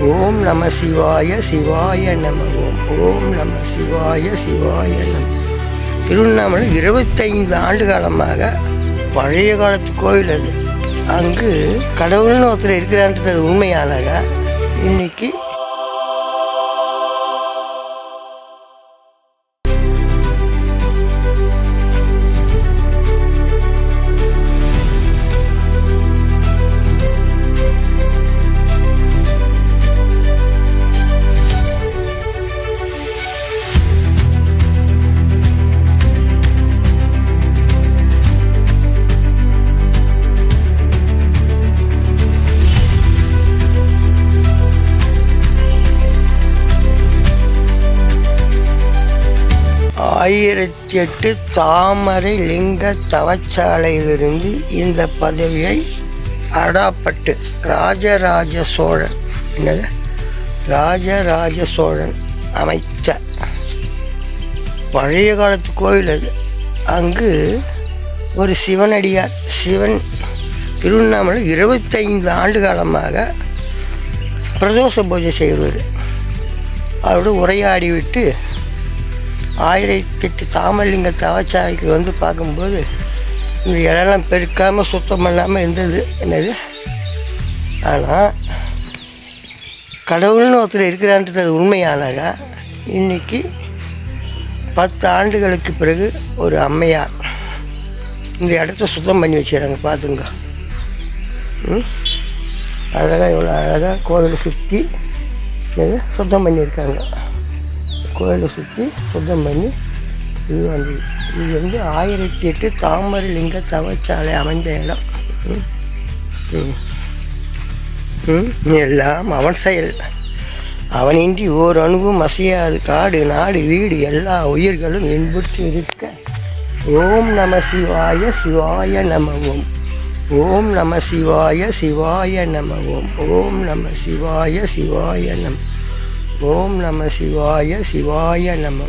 ஓம் நம சிவாய சிவாய நம ஓம். ஓம் நம சிவாய சிவாய நம. திருவண்ணாமலை 25 ஆண்டு காலமாக பழைய காலத்து கோவில் அது. அங்கு கடவுள்னு ஒருத்தர் இருக்கிறான்றது உண்மையானாங்க. இன்னைக்கு ஆயிரத்தி 8 தாமரை லிங்க தவச்சாலையிலிருந்து இந்த பதவியை அடாப்பட்டு ராஜராஜ சோழன் ராஜராஜ சோழன் அமைத்த பழைய காலத்து கோவில் அது. அங்கு ஒரு சிவனடியார் சிவன் திருவண்ணாமலை 25 ஆண்டு காலமாக பிரதோஷ பூஜை செய்வார். அவரோடு உரையாடி விட்டு 1008 தாமலிங்க தவச்சாலைக்கு வந்து பார்க்கும்போது இந்த இடம்லாம் பெருக்காமல் சுத்தம் பண்ணாமல் இருந்தது. என்னது, ஆனால் கடவுள்னு ஒருத்தர் இருக்கிறான்றது அது உண்மையானாங்க. இன்றைக்கி 10 ஆண்டுகளுக்கு பிறகு ஒரு அம்மையார் இந்த இடத்த சுத்தம் பண்ணி வச்சுக்கிறாங்க. பார்த்துங்க, அழகாக இவ்வளோ அழகாக கோவிலை சுற்றி சுத்தம் பண்ணியிருக்காங்க. கோயிலை சுற்றி சுத்தம் பண்ணி இது வந்து 1008 தாமரை லிங்க தவச்சாலை அமைந்த இடம். எல்லாம் அவன் செயல். அவனின்றி ஓர் அணுவும் அசையாது. காடு நாடு வீடு எல்லா உயிர்களும் இன்புற்று இருக்க. ஓம் நம சிவாய சிவாய நம ஓம். ஓம் நம சிவாய சிவாய நம ஓம். ஓம் நம சிவாய சிவாய நம. ஓம் நம சிவாய சிவாய நம.